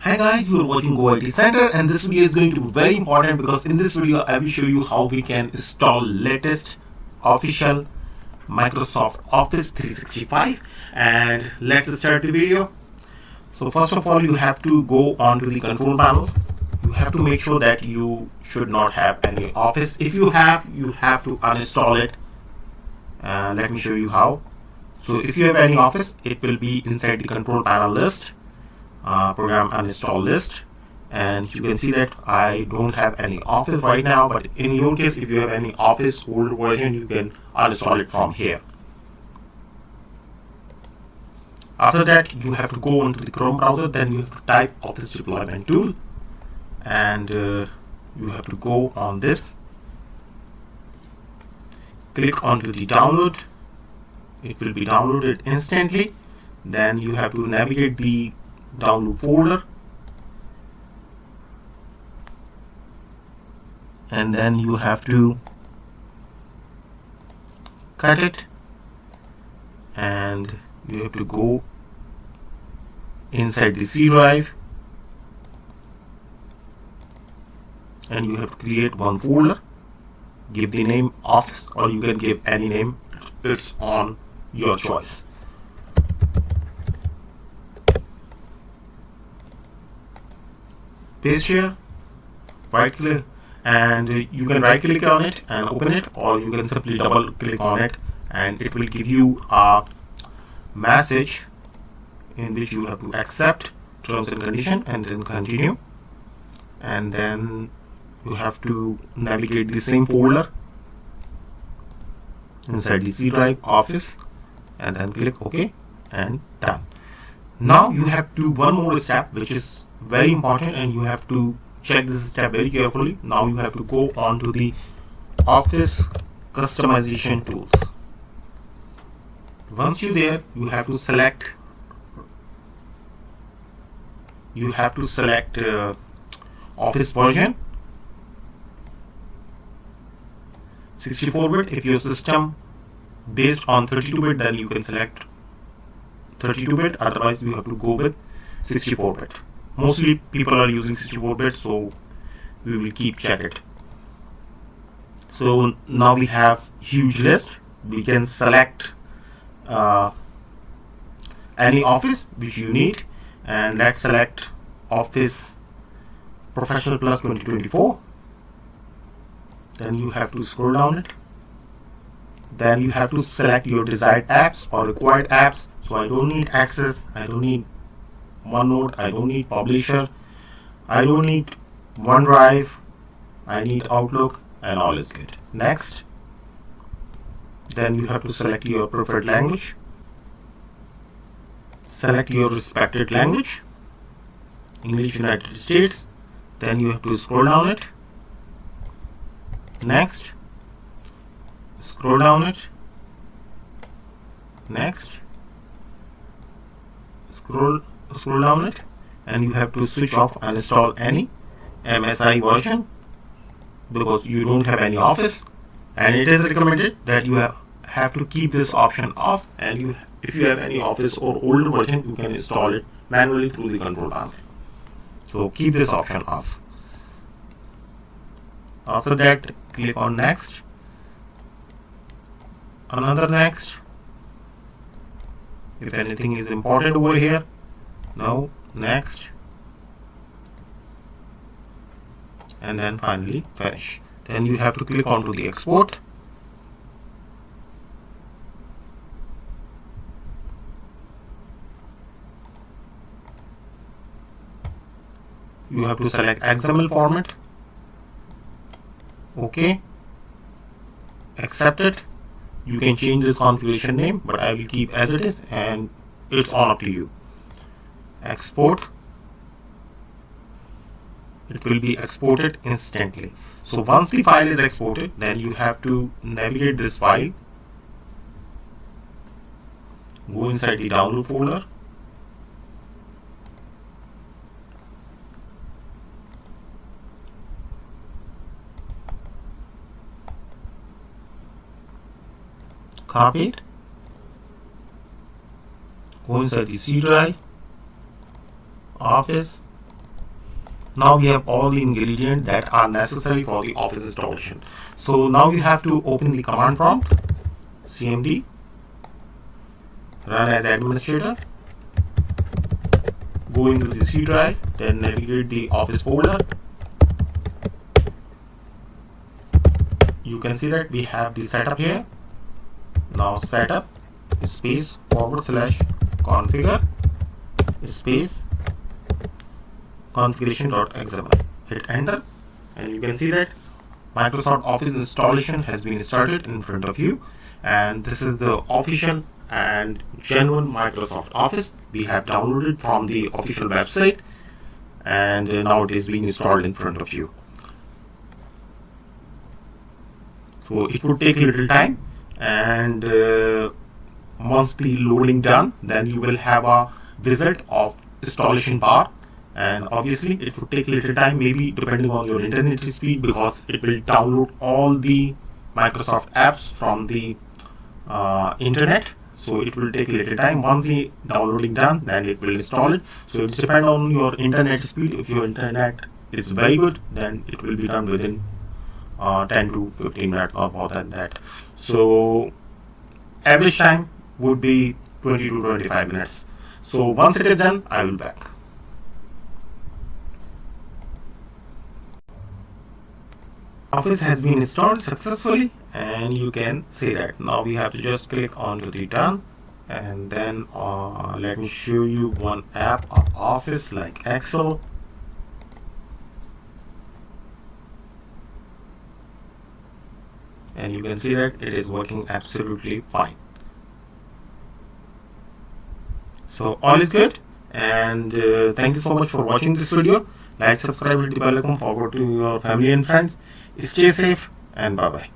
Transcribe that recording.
Hi guys, you are watching Go IT Center, and this video is going to be very important because in this video I will show you how we can install latest official Microsoft Office 365. And let's start the video. So first of all, you have to go onto the control panel. You have to make sure that you should not have any Office. If you have to uninstall it. Let me show you how. So if you have any Office, it will be inside the control panel list. Program uninstall list, and you can see that I don't have any Office right now, but in your case, if you have any Office old version, you can uninstall it from here. After that, you have to go into the Chrome browser, then you have to type Office deployment tool, and you have to go on this, click onto the download. It will be downloaded instantly. Then you have to navigate the download folder, and then you have to cut it, and you have to go inside the C drive, and you have to create one folder, give the name Office, or you can give any name. It's on your choice. Paste here, right click, and you can right click on it and open it, or you can simply double click on it and it will give you a message in which you have to accept terms and condition and then continue, and then you have to navigate the same folder inside the C drive Office and then click OK and done. Now you have to do one more step which is very important, and you have to check this step very carefully. Now you have to go on to the Office customization tools. Once you're there, you have to select Office version 64-bit. If your system based on 32-bit, then you can select 32-bit, otherwise you have to go with 64-bit. Mostly people are using 64-bit, so we will keep check it. So now we have huge list. We can select any Office which you need, and let's select Office Professional Plus 2024. Then you have to scroll down it. Then you have to select your desired apps or required apps. So I don't need Access, I don't need OneNote, I don't need Publisher, I don't need OneDrive, I need Outlook, and all is good. Next. Then you have to select your preferred language. Select your respected language, English United States. Then you have to scroll down it. Next. Scroll down it. Next. Scroll down it, and you have to switch off and install any MSI version because you don't have any Office, and it is recommended that you have to keep this option off, and if you have any Office or older version, you can install it manually through the control panel. So keep this option off. After that, click on next, another next. If anything is important over here, no, next, and then finally finish. Then you have to click onto the export. You have to select XML format. OK, accept it. You can change this configuration name, but I will keep as it is, and it's all up to you. Export. It will be exported instantly. So once the file is exported, then you have to navigate this file, go inside the download folder, copy it, go inside the C drive, Office, Now we have all the ingredients that are necessary for the Office installation. So now you have to open the command prompt, cmd, run as administrator, go into the C drive, then navigate the Office folder. You can see that we have the setup here. Now setup space / configure space configuration.xml. Hit enter, and you can see that Microsoft Office installation has been started in front of you, and this is the official and genuine Microsoft Office we have downloaded from the official website, and now it is being installed in front of you. So it would take a little time, and once the loading done, then you will have a visit of installation bar, and obviously it would take a little time, maybe depending on your internet speed, because it will download all the Microsoft apps from the internet. So it will take a little time. Once the downloading done, then it will install it. So it depends on your internet speed. If your internet is very good, then it will be done within 10 to 15 minutes or more than that. So average time would be 20 to 25 minutes. So once it is done, I will back. Office has been installed successfully, and you can see that. Now we have to just click onto the done, and then let me show you one app of Office like Excel. And you can see that it is working absolutely fine. So all is good, and thank you so much for watching this video. Like, subscribe, hit the bell icon, forward to your family and friends. Stay safe, and bye bye.